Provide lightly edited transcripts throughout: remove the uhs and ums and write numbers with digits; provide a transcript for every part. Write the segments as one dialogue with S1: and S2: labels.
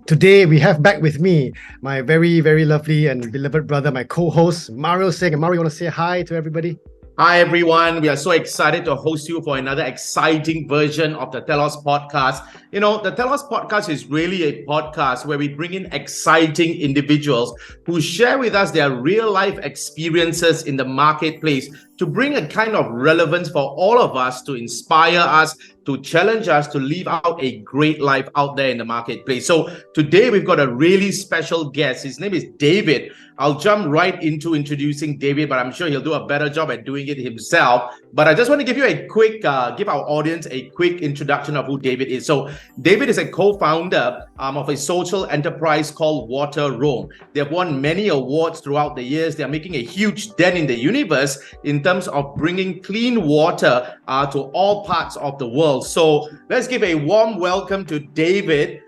S1: Today we have back with me my very, very lovely and beloved brother, my co-host, Mario Singh. And Mario, you want to say hi to everybody?
S2: Hi, everyone. We are so excited to host you for another exciting version of the Telos podcast. The Telos podcast is really a podcast where we bring in exciting individuals who share with us their real life experiences in the marketplace to bring a kind of relevance for all of us, to inspire us, to challenge us to live out a great life out there in the marketplace. So today we've got a really special guest. His name is David. I'll jump right into introducing David, but I'm sure he'll do a better job at doing it himself. But I just want to give you give our audience a quick introduction of who David is. So David is a co-founder of a social enterprise called Wateroam. They've won many awards throughout the years. They're making a huge dent in the universe in terms of bringing clean water to all parts of the world. So let's give a warm welcome to David.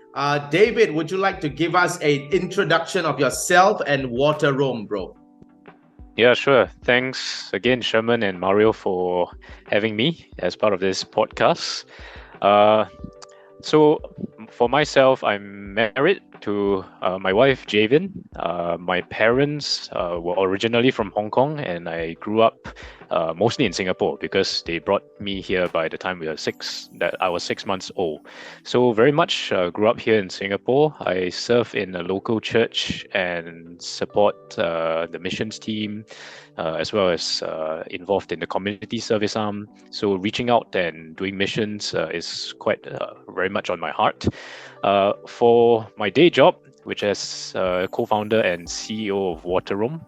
S2: David, would you like to give us an introduction of yourself and Wateroam, bro?
S3: Yeah, sure. Thanks again, Sherman and Mario, for having me as part of this podcast. So for myself, I'm married to my wife, Javian. My parents were originally from Hong Kong, and I grew up mostly in Singapore because they brought me here by the time I was 6 months old. So very much grew up here in Singapore. I serve in a local church and support the missions team, as well as involved in the community service arm. So reaching out and doing missions is quite very much on my heart. For my day job, which as co-founder and CEO of Wateroam,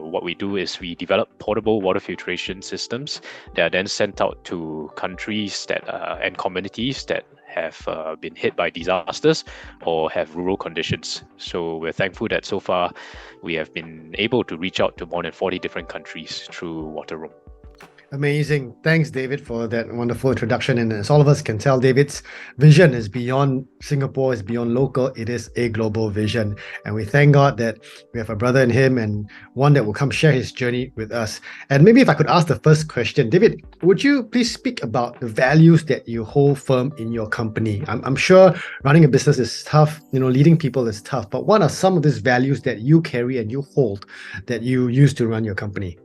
S3: what we do is we develop portable water filtration systems that are then sent out to countries and communities that have been hit by disasters or have rural conditions. So we're thankful that so far we have been able to reach out to more than 40 different countries through Wateroam.
S1: Amazing. Thanks, David, for that wonderful introduction. And as all of us can tell, David's vision is beyond Singapore, is beyond local. It is a global vision. And we thank God that we have a brother in him and one that will come share his journey with us. And maybe if I could ask the first question, David, would you please speak about the values that you hold firm in your company? I'm sure running a business is tough, leading people is tough, but what are some of these values that you carry and you hold that you use to run your company?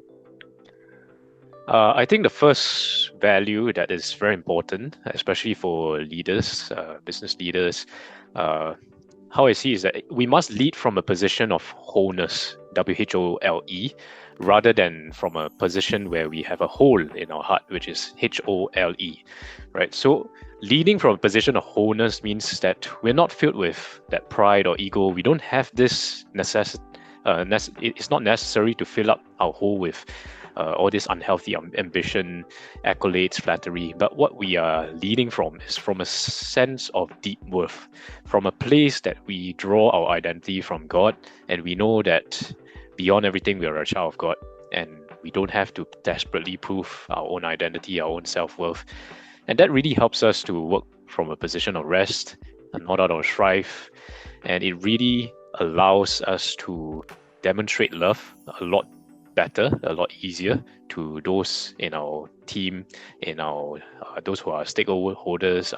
S3: I think the first value that is very important, especially for leaders, business leaders, how I see is that we must lead from a position of wholeness, WHOLE, rather than from a position where we have a hole in our heart, which is HOLE, right? So leading from a position of wholeness means that we're not filled with that pride or ego. We don't have this necessity. It's not necessary to fill up our hole with all this unhealthy ambition, accolades, flattery. But what we are leading from is from a sense of deep worth, from a place that we draw our identity from God, and we know that beyond everything, we are a child of God, and we don't have to desperately prove our own identity, our own self-worth. And that really helps us to work from a position of rest and not out of strife. And it really allows us to demonstrate love a lot better, a lot easier to those in our team, in our those who are stakeholders,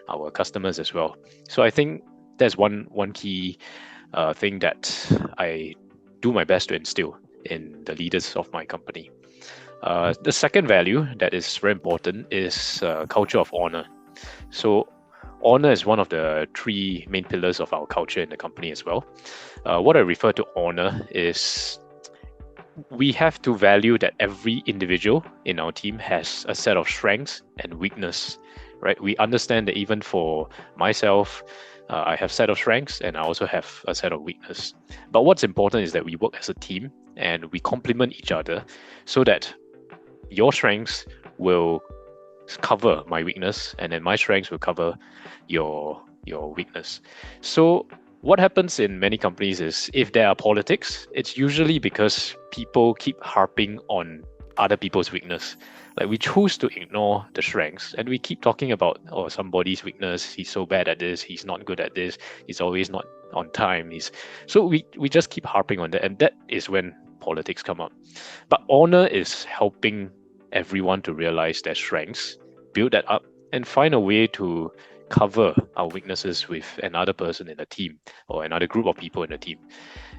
S3: our customers as well. So I think that's one key thing that I do my best to instill in the leaders of my company. The second value that is very important is culture of honor. So honor is one of the three main pillars of our culture in the company as well. What I refer to honor is we have to value that every individual in our team has a set of strengths and weakness, right? We understand that even for myself, I have a set of strengths and I also have a set of weakness. But what's important is that we work as a team and we complement each other so that your strengths will cover my weakness and then my strengths will cover your weakness. So what happens in many companies is if there are politics, it's usually because people keep harping on other people's weakness. Like we choose to ignore the strengths and we keep talking about somebody's weakness. He's so bad at this. He's not good at this. He's always not on time. So we just keep harping on that, and that is when politics come up. But honor is helping everyone to realize their strengths, build that up, and find a way to cover our weaknesses with another person in the team or another group of people in the team.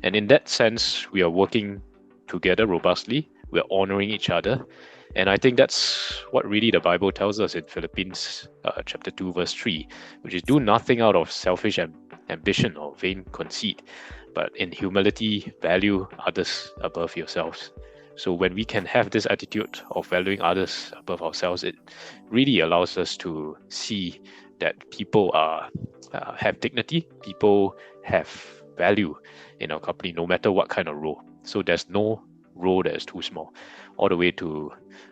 S3: And in that sense, we are working together robustly. We're honoring each other. And I think that's what really the Bible tells us in Philippians chapter 2, verse 3, which is do nothing out of selfish ambition or vain conceit, but in humility, value others above yourselves. So when we can have this attitude of valuing others above ourselves, it really allows us to see that people have dignity, people have value in our company, no matter what kind of role. So there's no role that is too small, all the way to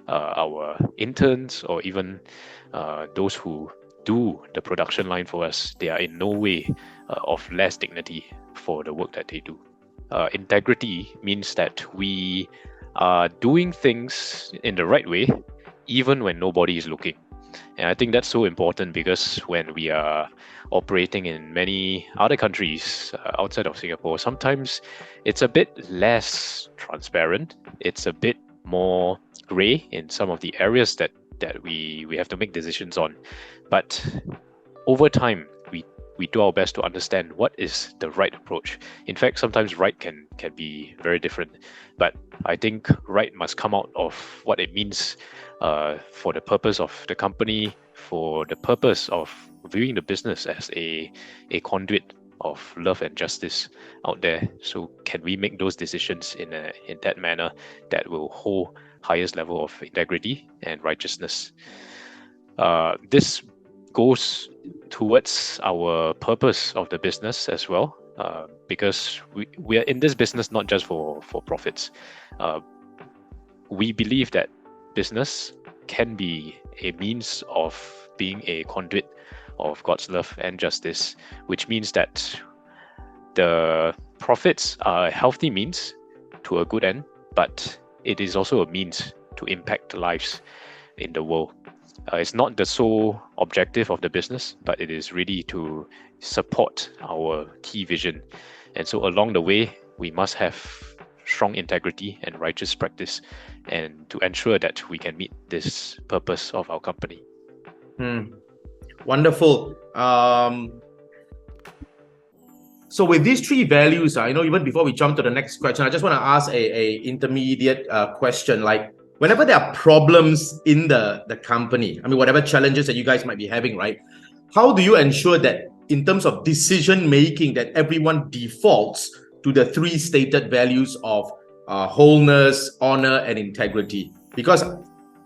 S3: our interns or even those who do the production line for us. They are in no way of less dignity for the work that they do. Integrity means that we are doing things in the right way, even when nobody is looking. And I think that's so important because when we are operating in many other countries outside of Singapore, sometimes it's a bit less transparent. It's a bit more gray in some of the areas that we have to make decisions on. But over time, we do our best to understand what is the right approach. In fact, sometimes right can be very different. But I think right must come out of what it means for the purpose of the company, for the purpose of viewing the business as a conduit of love and justice out there. So can we make those decisions in that manner that will hold highest level of integrity and righteousness? This goes towards our purpose of the business as well, because we are in this business not just for profits. We believe that business can be a means of being a conduit of God's love and justice, which means that the profits are a healthy means to a good end, but it is also a means to impact lives in the world. It's not the sole objective of the business, but it is really to support our key vision. And so along the way, we must have strong integrity and righteous practice, and to ensure that we can meet this purpose of our company.
S2: Wonderful. So with these three values, I know even before we jump to the next question, I just want to ask a intermediate question. Like, whenever there are problems in the company, I mean, whatever challenges that you guys might be having, right? How do you ensure that in terms of decision making, that everyone defaults to the three stated values of wholeness, honor, and integrity? Because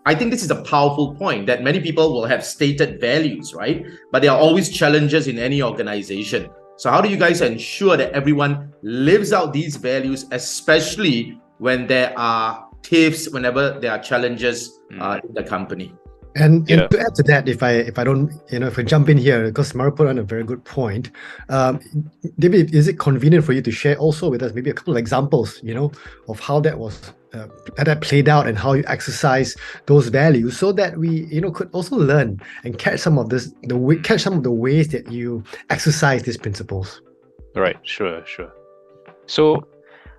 S2: I think this is a powerful point, that many people will have stated values, right? But there are always challenges in any organization. So how do you guys ensure that everyone lives out these values, especially when there are tiffs, whenever there are challenges in the company?
S1: And to add to that, if I jump in here, because Mara put on a very good point, David, is it convenient for you to share also with us maybe a couple of examples, of how that was that played out and how you exercise those values, so that we could also learn and catch some of the ways that you exercise these principles.
S3: Right, sure. So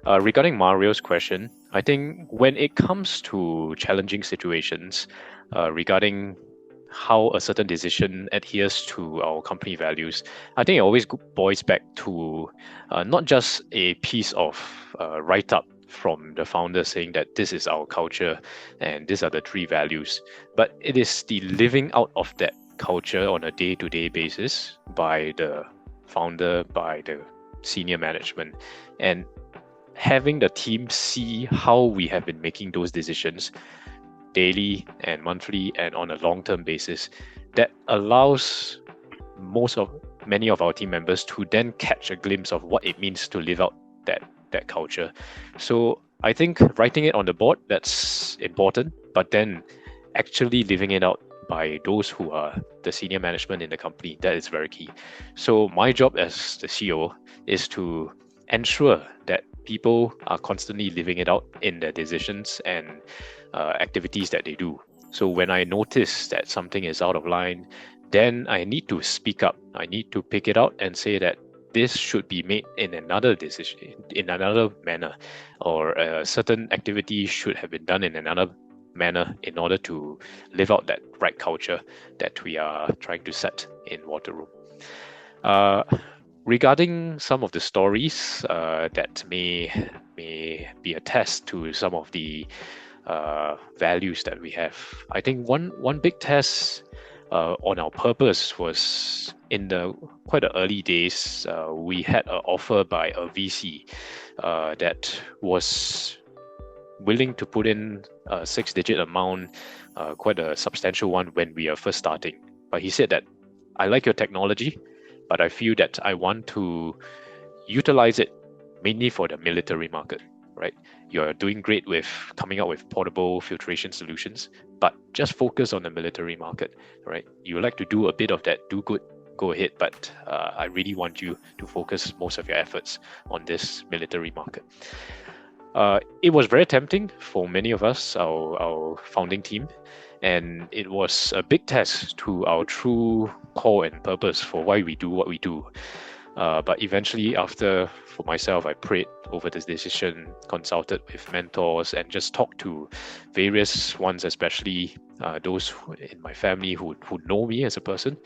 S3: regarding Mario's question, I think when it comes to challenging situations, regarding how a certain decision adheres to our company values, I think it always boils back to not just a piece of write-up from the founder saying that this is our culture and these are the three values, but it is the living out of that culture on a day-to-day basis by the founder, by the senior management, and having the team see how we have been making those decisions daily and monthly and on a long-term basis. That allows many of our team members to then catch a glimpse of what it means to live out that culture. So I think writing it on the board, that's important, but then actually living it out by those who are the senior management in the company, that is very key. So my job as the CEO is to ensure that people are constantly living it out in their decisions and activities that they do. So when I notice that something is out of line, then I need to speak up. I need to pick it out and say that this should be made in another decision, in another manner, or a certain activity should have been done in another manner in order to live out that right culture that we are trying to set in Wateroam. Regarding some of the stories that may be a test to some of the values that we have, I think one big test on our purpose was in the quite the early days. We had an offer by a VC that was willing to put in a 6-digit amount, quite a substantial one when we are first starting. But he said that, I like your technology, but I feel that I want to utilize it mainly for the military market, right? You're doing great with coming out with portable filtration solutions, but just focus on the military market, right? You like to do a bit of that, do good, go ahead, but I really want you to focus most of your efforts on this military market. It was very tempting for many of us, our founding team, and it was a big test to our true core and purpose for why we do what we do. But eventually, for myself, I prayed over this decision, consulted with mentors, and just talked to various ones, especially those in my family who know me as a person.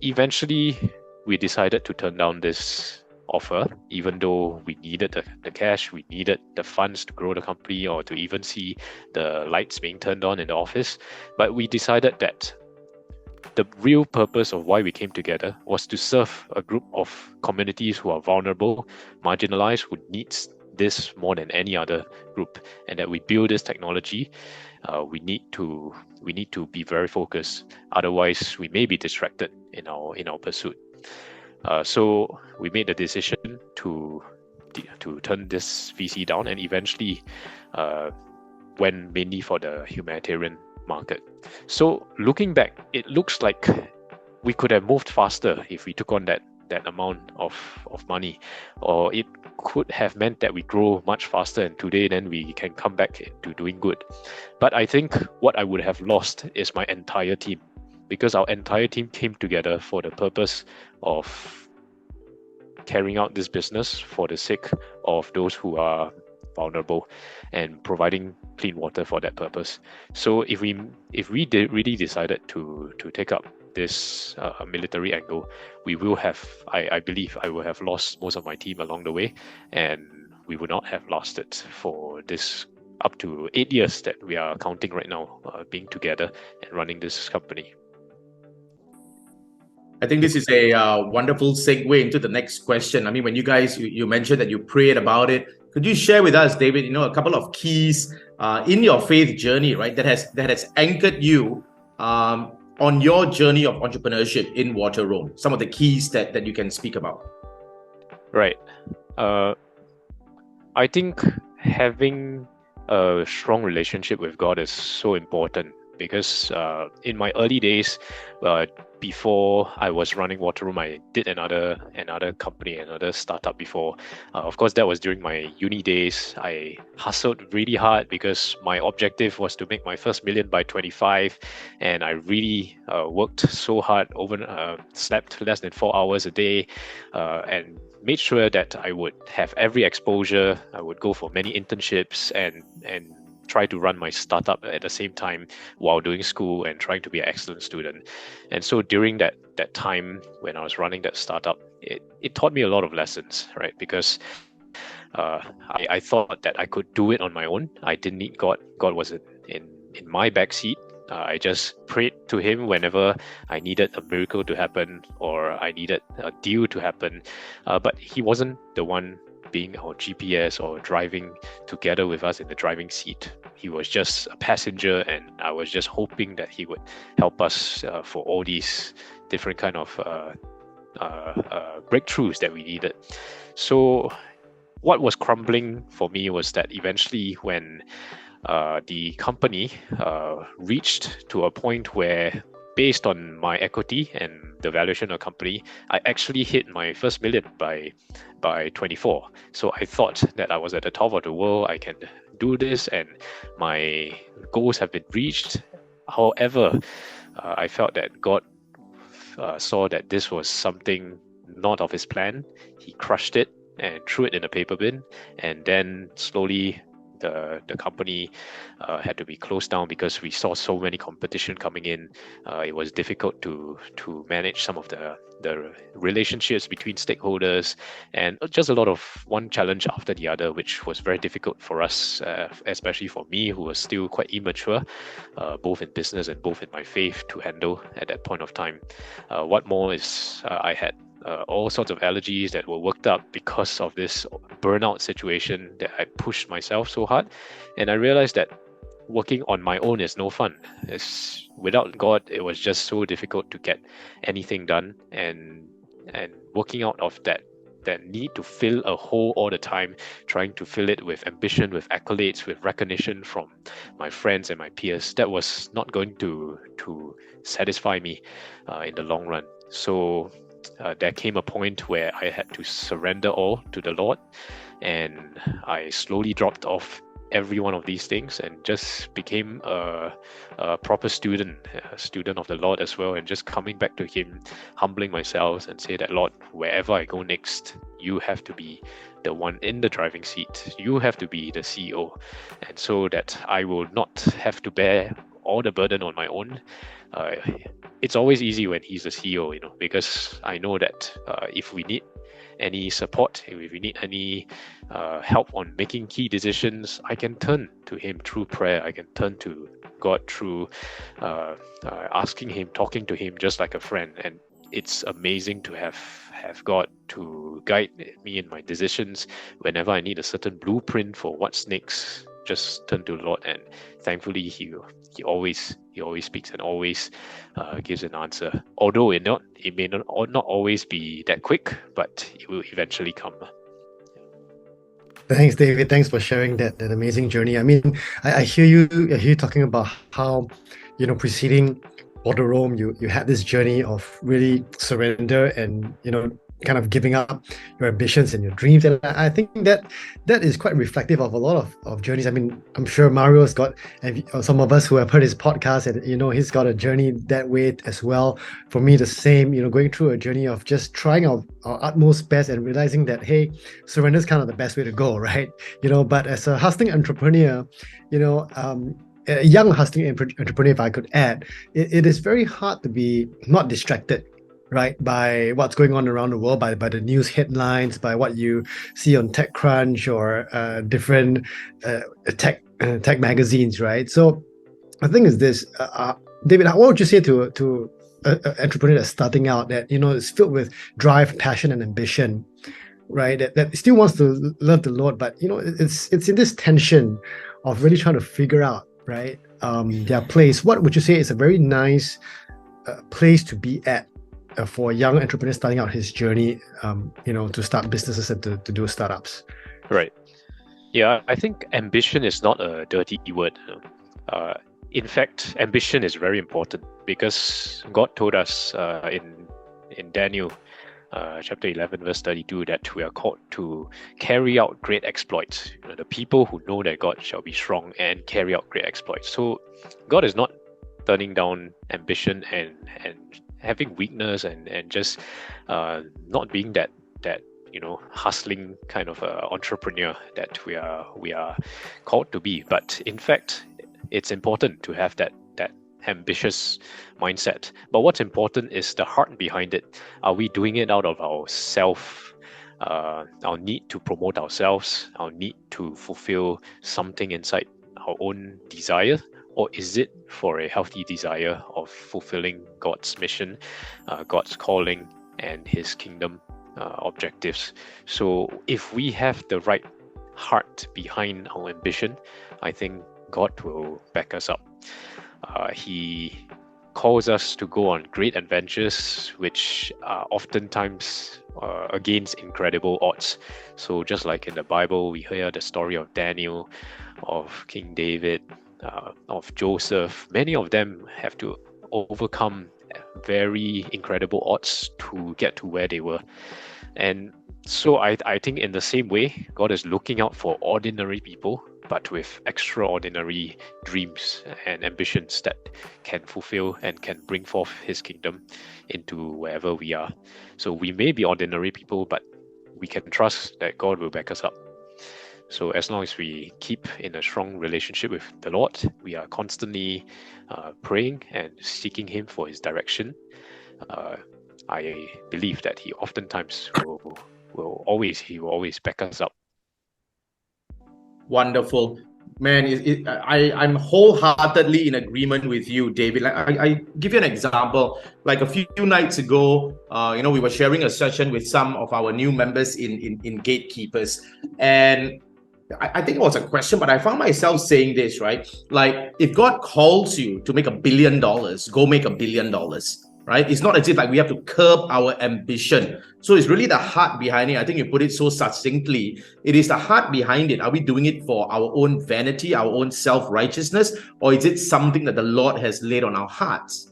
S3: Eventually, we decided to turn down this offer, even though we needed the cash, we needed the funds to grow the company or to even see the lights being turned on in the office. But we decided that the real purpose of why we came together was to serve a group of communities who are vulnerable, marginalized, who needs this more than any other group, and that we build this technology. We need to be very focused. Otherwise, we may be distracted in our pursuit. So we made the decision to turn this VC down, and eventually went mainly for the humanitarian market. So looking back, it looks like we could have moved faster if we took on that amount of money, or it could have meant that we grow much faster, and today then we can come back to doing good. But I think what I would have lost is my entire team, because our entire team came together for the purpose of carrying out this business for the sake of those who are vulnerable and providing clean water for that purpose. So if we really decided to take up this military angle, we will have, I believe I will have lost most of my team along the way, and we would not have lasted for this up to 8 years that we are counting right now, being together and running this company.
S2: I think this is a wonderful segue into the next question. I mean, when you mentioned that you prayed about it, could you share with us, David, a couple of keys in your faith journey, right, that has anchored you on your journey of entrepreneurship in Wateroam? Some of the keys that you can speak about.
S3: Right. I think having a strong relationship with God is so important, because in my early days, before I was running Wateroam, I did another company, another startup before. Of course, that was during my uni days. I hustled really hard because my objective was to make my first million by 25, and I really worked so hard, slept less than 4 hours a day, and made sure that I would have every exposure. I would go for many internships and try to run my startup at the same time while doing school and trying to be an excellent student. And so during that time when I was running that startup, it taught me a lot of lessons, right? Because I thought that I could do it on my own. I didn't need God. God was in my backseat. I just prayed to him whenever I needed a miracle to happen or I needed a deal to happen. But he wasn't the one being our GPS or driving together with us in the driving seat. He was just a passenger, and I was just hoping that he would help us for all these different kind of breakthroughs that we needed. So what was crumbling for me was that eventually when the company reached to a point where, based on my equity and the valuation of the company, I actually hit my first million by 24. So I thought that I was at the top of the world. I can do this, and my goals have been reached. However, I felt that God saw that this was something not of his plan. He crushed it and threw it in a paper bin, and then slowly the company had to be closed down because we saw so many competition coming in. It was difficult to manage some of the relationships between stakeholders, and just a lot of one challenge after the other, which was very difficult for us, especially for me, who was still quite immature, both in business and both in my faith, to handle at that point of time. What more is I had all sorts of allergies that were worked up because of this burnout situation that I pushed myself so hard. And I realized that working on my own is no fun. Without God, it was just so difficult to get anything done. And working out of that need to fill a hole all the time, trying to fill it with ambition, with accolades, with recognition from my friends and my peers, that was not going to satisfy me in the long run. So there came a point where I had to surrender all to the Lord, and I slowly dropped off every one of these things and just became a proper student, a student of the Lord as well, and just coming back to Him, humbling myself and say that, Lord, wherever I go next, you have to be the one in the driving seat. You have to be the CEO, and so that I will not have to bear all the burden on my own. It's always easy when he's the CEO, because I know that if we need any support, if we need any help on making key decisions, I can turn to Him through prayer. I can turn to God through asking Him, talking to Him just like a friend. And it's amazing to have God to guide me in my decisions. Whenever I need a certain blueprint for what's next, just turn to the Lord, and thankfully He always speaks and always gives an answer. Although it may not always be that quick, but it will eventually come.
S1: Thanks, David. Thanks for sharing that amazing journey. I mean, I hear you talking about how, preceding Wateroam, you had this journey of really surrender and, kind of giving up your ambitions and your dreams. And I think that is quite reflective of a lot of journeys. I mean, I'm sure Mario's got, and some of us who have heard his podcast, and he's got a journey that way as well. For me, the same, going through a journey of just trying our utmost best and realizing that, hey, surrender is kind of the best way to go, right? But as a hustling entrepreneur, a young hustling entrepreneur, if I could add, it is very hard to be not distracted, right, by what's going on around the world, by the news headlines, by what you see on TechCrunch or different tech magazines, right? So the thing is this, David, what would you say to an entrepreneur that's starting out, that is filled with drive, passion, and ambition, right? That still wants to love the Lord, but it's in this tension of really trying to figure out, right, their place. What would you say is a very nice place to be at for a young entrepreneur starting out his journey, to start businesses and to do startups? Right.
S3: Yeah, I think ambition is not a dirty word. In fact, ambition is very important, because God told us in Daniel chapter 11, verse 32, that we are called to carry out great exploits. The people who know that God shall be strong and carry out great exploits. So God is not turning down ambition and having weakness and just not being that hustling kind of entrepreneur that we are called to be. But in fact, it's important to have that ambitious mindset. But what's important is the heart behind it. Are we doing it out of our need to promote ourselves, our need to fulfill something inside our own desire? Or is it for a healthy desire of fulfilling God's mission, God's calling, and His kingdom objectives? So if we have the right heart behind our ambition, I think God will back us up. He calls us to go on great adventures, which are oftentimes against incredible odds. So just like in the Bible, we hear the story of Daniel, of King David, of Joseph. Many of them have to overcome very incredible odds to get to where they were. And so I think in the same way, God is looking out for ordinary people, but with extraordinary dreams and ambitions that can fulfill and can bring forth His kingdom into wherever we are. So we may be ordinary people, but we can trust that God will back us up. So as long as we keep in a strong relationship with the Lord, we are constantly praying and seeking Him for His direction. I believe that He oftentimes will always back us up.
S2: Wonderful. Man, I'm wholeheartedly in agreement with you, David. Like, I give you an example. Like a few nights ago, we were sharing a session with some of our new members in Gatekeepers, and I think it was a question, but I found myself saying this, right? Like, if God calls you to make $1 billion, go make $1 billion, right? It's not as if like we have to curb our ambition. So it's really the heart behind it. I think you put it so succinctly. It is the heart behind it. Are we doing it for our own vanity, our own self-righteousness, or is it something that the Lord has laid on our hearts?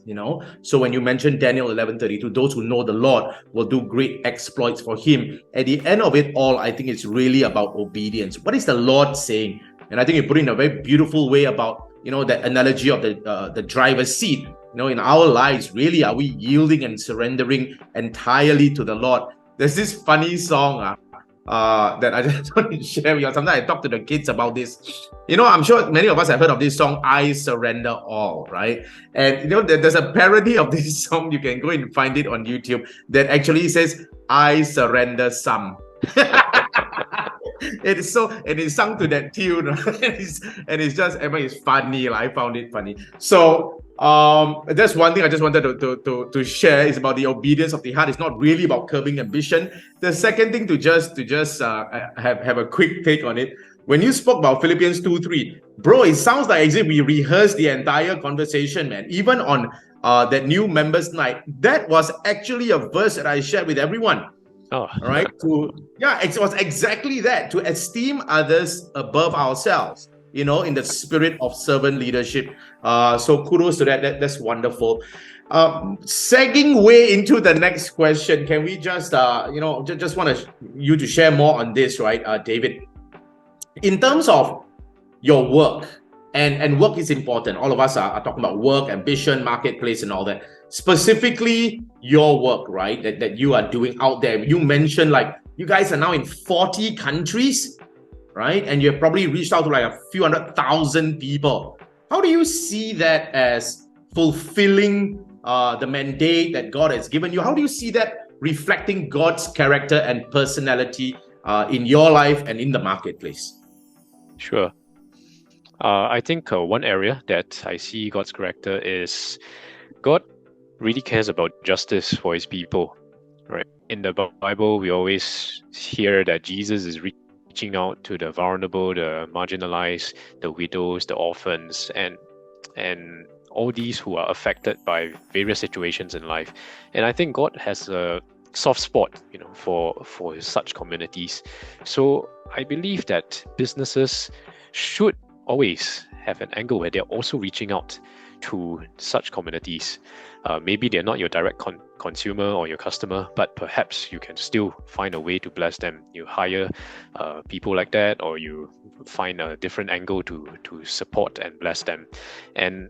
S2: So when you mentioned Daniel 11:32, those who know the Lord will do great exploits for Him. At the end of it all, I think it's really about obedience. What is the Lord saying? And I think you put it in a very beautiful way about that analogy of the driver's seat. In our lives, really, are we yielding and surrendering entirely to the Lord? There's this funny song that I just want to share with you. Sometimes I talk to the kids about this. I'm sure many of us have heard of this song, I Surrender All, right? And there's a parody of this song. You can go and find it on YouTube that actually says, I surrender some. It is so, and it's sung to that tune, right? and it's just, it's funny. I found it funny. So that's one thing I just wanted to share is about the obedience of the heart. It's not really about curbing ambition. The second thing to just have a quick take on it. When you spoke about Philippians 2:3, bro, it sounds like as if we rehearsed the entire conversation, man. Even on that new members night, that was actually a verse that I shared with everyone.
S3: Oh.
S2: All right. It was exactly that, to esteem others above ourselves, in the spirit of servant leadership. So kudos to that. That's wonderful. Segging way into the next question, can we just want you to share more on this, right, David? In terms of your work, and work is important. All of us are talking about work, ambition, marketplace, and all that. Specifically, your work, right, that you are doing out there. You mentioned like you guys are now in 40 countries, right? And you have probably reached out to like a few 100,000 people. How do you see that as fulfilling the mandate that God has given you? How do you see that reflecting God's character and personality in your life and in the marketplace?
S3: Sure. I think one area that I see God's character is God really cares about justice for His people, right? In the Bible, we always hear that Jesus is reaching out to the vulnerable, the marginalized, the widows, the orphans, and all these who are affected by various situations in life. And I think God has a soft spot, for such communities. So I believe that businesses should always have an angle where they're also reaching out to such communities. Maybe they're not your direct consumer or your customer, but perhaps you can still find a way to bless them. You hire people like that, or you find a different angle to support and bless them. And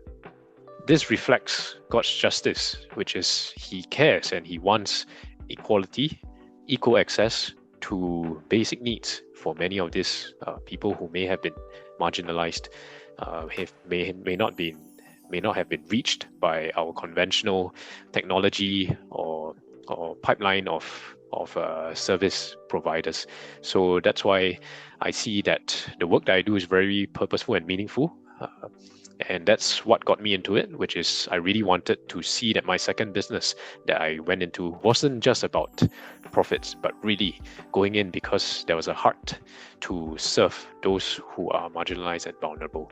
S3: this reflects God's justice, which is He cares and He wants equality, equal access to basic needs for many of these people who may have been marginalized, may not have been reached by our conventional technology or pipeline of service providers. So that's why I see that the work that I do is very purposeful and meaningful. And that's what got me into it, which is I really wanted to see that my second business that I went into wasn't just about profits, but really going in because there was a heart to serve those who are marginalized and vulnerable.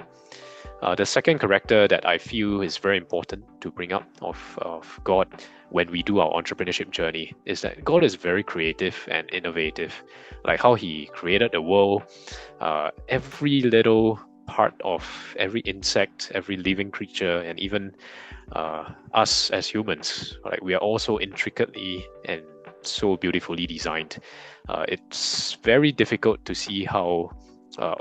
S3: The second character that I feel is very important to bring up of God when we do our entrepreneurship journey is that God is very creative and innovative. Like how He created the world, every little part of every insect, every living creature, and even us as humans, like we are also intricately and so beautifully designed. It's very difficult to see how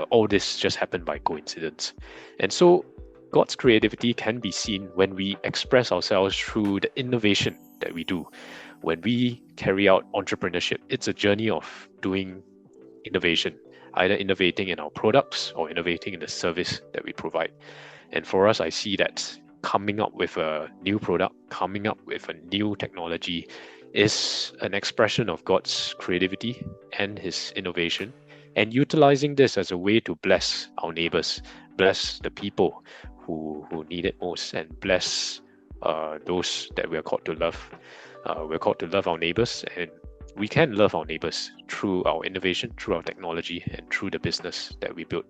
S3: all this just happened by coincidence. And so God's creativity can be seen when we express ourselves through the innovation that we do. When we carry out entrepreneurship, it's a journey of doing innovation. either innovating in our products or innovating in the service that we provide. And for us, I see that coming up with a new product, coming up with a new technology is an expression of God's creativity and his innovation, and utilizing this as a way to bless our neighbors, bless the people who need it most, and bless those that we are called to love. We're called to love our neighbors, and we can love our neighbors through our innovation, through our technology, and through the business that we build.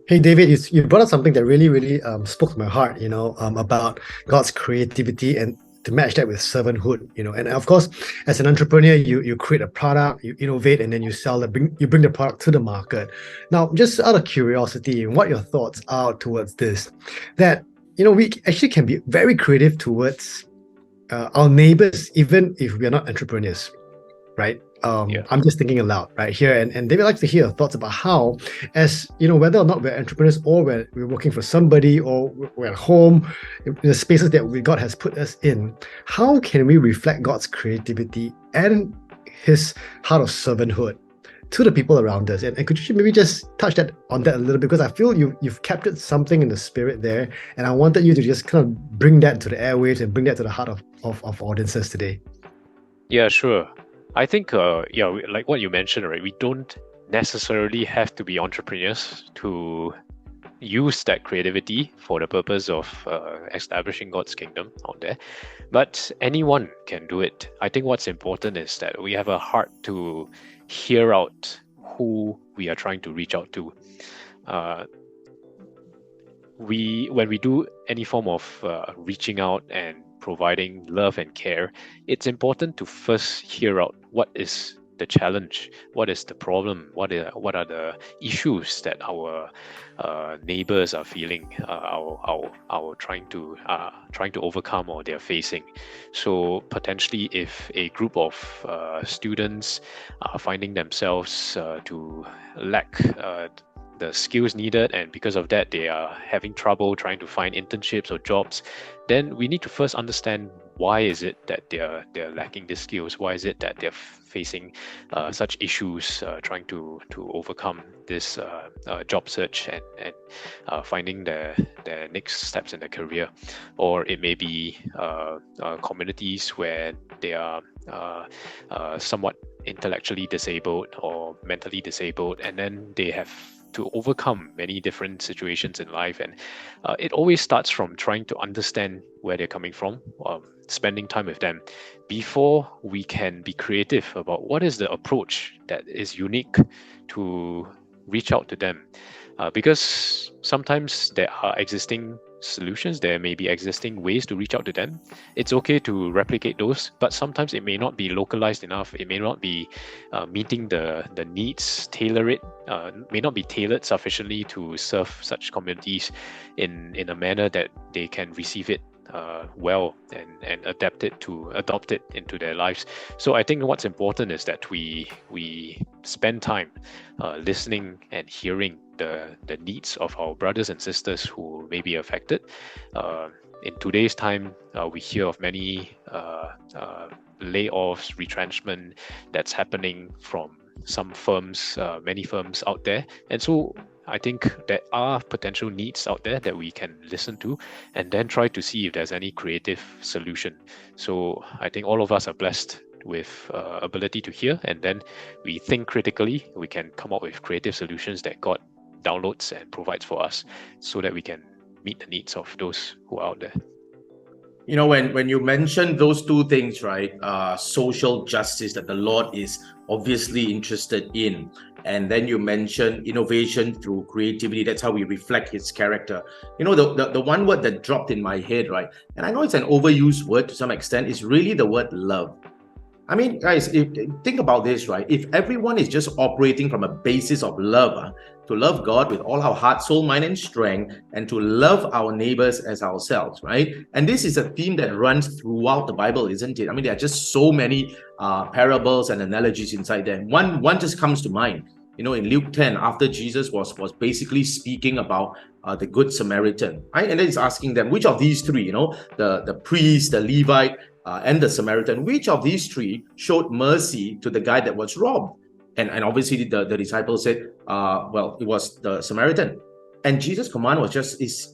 S1: Hey, David, you brought up something that really spoke to my heart, about God's creativity and to match that with servanthood, and of course, as an entrepreneur, you create a product, you innovate, and then you sell you bring the product to the market. Now, just out of curiosity, what your thoughts are towards this, that, we actually can be very creative towards our neighbors, even if we are not entrepreneurs, right? I'm just thinking aloud right here, and David likes to hear your thoughts about how, as whether or not we're entrepreneurs or we're working for somebody or we're at home, in the spaces that God has put us in, how can we reflect God's creativity and his heart of servanthood to the people around us? And could you maybe just touch on that a little bit, because I feel you've captured something in the spirit there, and I wanted you to just kind of bring that to the airwaves and bring that to the heart of audiences today.
S3: Yeah, sure. I think, like what you mentioned, right? We don't necessarily have to be entrepreneurs to use that creativity for the purpose of establishing God's kingdom out there. But anyone can do it. I think what's important is that we have a heart to hear out who we are trying to reach out to. When we do any form of reaching out and providing love and care, it's important to first hear out what is the challenge, what is the problem, what are the issues that our neighbors are feeling, our trying to overcome or they're facing. So potentially, if a group of students are finding themselves to lack the skills needed, and because of that they are having trouble trying to find internships or jobs, then we need to first understand why is it that they're lacking these skills, why is it that they're facing such issues trying to overcome this job search and finding their next steps in their career. Or it may be communities where they are somewhat intellectually disabled or mentally disabled, and then they have to overcome many different situations in life, and it always starts from trying to understand where they're coming from, spending time with them before we can be creative about what is the approach that is unique to reach out to them, because sometimes there are existing solutions, there may be existing ways to reach out to them. It's okay to replicate those, but sometimes it may not be localized enough, it may not be meeting the needs, may not be tailored sufficiently to serve such communities in a manner that they can receive it well and adopt it into their lives. So I think what's important is that we spend time listening and hearing the needs of our brothers and sisters who may be affected. In today's time, we hear of many layoffs, retrenchment that's happening from some firms, many firms out there. And so I think there are potential needs out there that we can listen to and then try to see if there's any creative solution. So I think all of us are blessed with ability to hear, and then we think critically, we can come up with creative solutions that God downloads and provides for us so that we can meet the needs of those who are out there.
S2: When you mention those two things, right, social justice that the Lord is obviously interested in, and then you mention innovation through creativity, that's how we reflect his character. The one word that dropped in my head, right, and I know it's an overused word to some extent, is really the word love. I mean, guys, think about this, right? If everyone is just operating from a basis of love, to love God with all our heart, soul, mind, and strength, and to love our neighbors as ourselves, right? And this is a theme that runs throughout the Bible, isn't it? I mean, there are just so many parables and analogies inside there. One just comes to mind. In Luke 10, after Jesus was basically speaking about the Good Samaritan, right? And then he's asking them, which of these three, the priest, the Levite, and the Samaritan, which of these three showed mercy to the guy that was robbed? And obviously the disciples said, well, it was the Samaritan. And Jesus' command was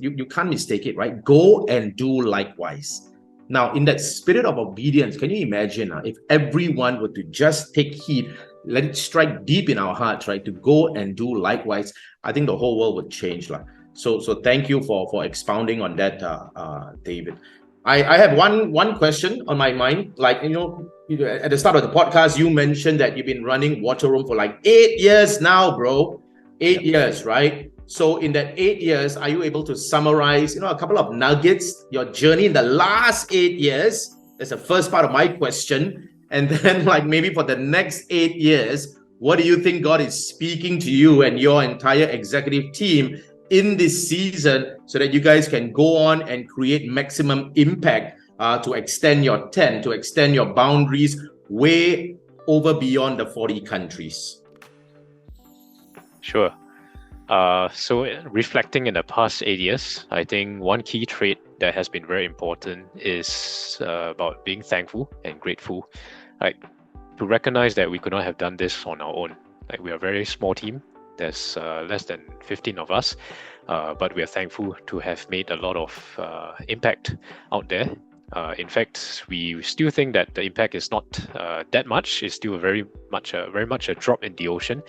S2: you can't mistake it, right? Go and do likewise. Now, in that spirit of obedience, can you imagine if everyone were to just take heed, let it strike deep in our hearts, right? To go and do likewise, I think the whole world would change. So thank you for expounding on that, David. I have one question on my mind. Like, at the start of the podcast, you mentioned that you've been running Wateroam for like 8 years now, bro. 8 years, right? So in that 8 years, are you able to summarize, a couple of nuggets, your journey in the last 8 years? That's the first part of my question. And then like maybe for the next 8 years, what do you think God is speaking to you and your entire executive team in this season so that you guys can go on and create maximum impact to extend your tent, to extend your boundaries way over beyond the 40 countries?
S3: Sure. So reflecting in the past 8 years, I think one key trait that has been very important is about being thankful and grateful. Like, to recognize that we could not have done this on our own. Like, we are a very small team. There's less than 15 of us, but we are thankful to have made a lot of impact out there. In fact, we still think that the impact is not that much. It's still very much a drop in the ocean.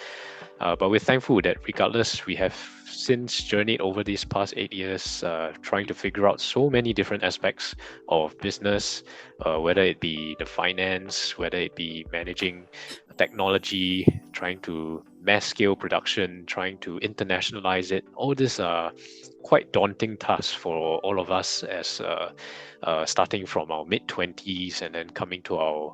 S3: But we're thankful that regardless, we have since journeyed over these past 8 years, trying to figure out so many different aspects of business, whether it be the finance, whether it be managing technology, trying to mass scale production, trying to internationalize it. All these are quite daunting tasks for all of us as starting from our mid-20s and then coming to our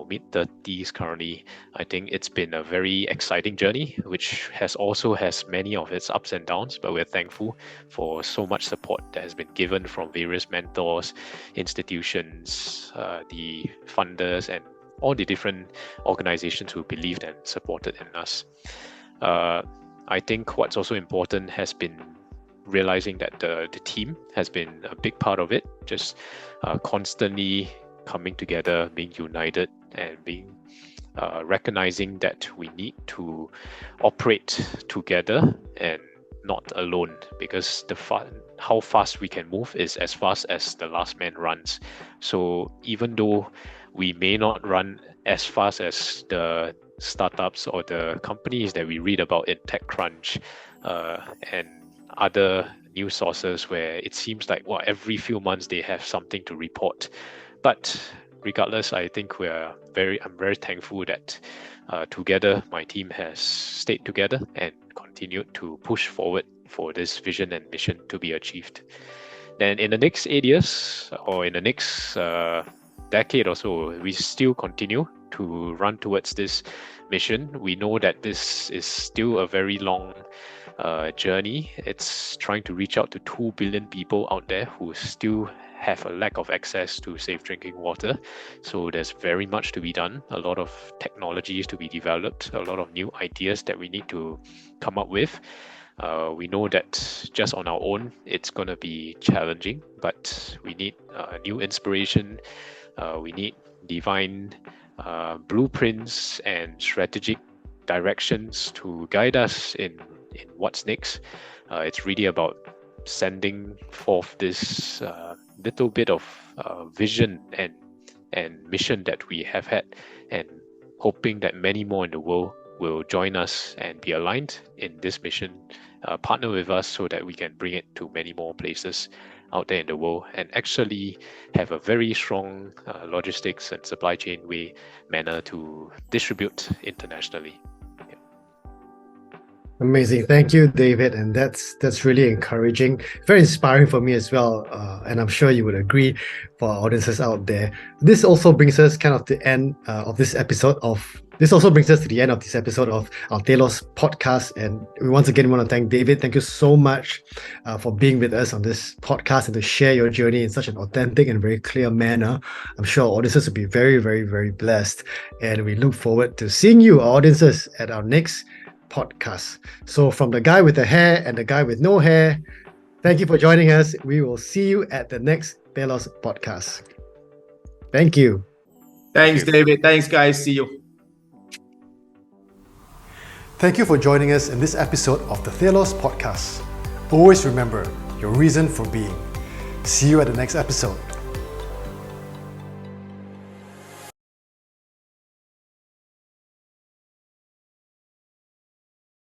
S3: mid-30s currently. I think it's been a very exciting journey, which has many of its ups and downs, but we're thankful for so much support that has been given from various mentors, institutions, the funders, and all the different organizations who believed and supported in us. I think what's also important has been realizing that the team has been a big part of it, just constantly coming together, being united, and being recognizing that we need to operate together and not alone, because how fast we can move is as fast as the last man runs. So even though we may not run as fast as the startups or the companies that we read about in TechCrunch and other news sources where it seems like every few months they have something to report. But regardless, I think I'm very thankful that together my team has stayed together and continued to push forward for this vision and mission to be achieved. Then in the next 8 years or in the next decade or so, we still continue to run towards this mission. We know that this is still a very long journey. It's trying to reach out to 2 billion people out there who still have a lack of access to safe drinking water. So there's very much to be done, a lot of technologies to be developed, a lot of new ideas that we need to come up with. We know that just on our own, it's going to be challenging, but we need new inspiration. We need divine blueprints and strategic directions to guide us in what's next. It's really about sending forth this little bit of vision and mission that we have had, and hoping that many more in the world will join us and be aligned in this mission, partner with us so that we can bring it to many more places out there in the world and actually have a very strong logistics and supply chain manner to distribute internationally.
S1: Amazing. Thank you, David. And that's really encouraging, very inspiring for me as well. And I'm sure you would agree for our audiences out there. This also brings us kind of to the end of this episode of our Telos podcast. And we once again want to thank David. Thank you so much for being with us on this podcast and to share your journey in such an authentic and very clear manner. I'm sure our audiences will be very, very, very blessed. And we look forward to seeing you, our audiences, at our next podcast. So from the guy with the hair and the guy with no hair, thank you for joining us. We will see you at the next Telos podcast. Thank you.
S2: Thanks, David. Thanks, guys. See you.
S1: Thank you for joining us in this episode of the Telos podcast. Always remember your reason for being. See you at the next episode.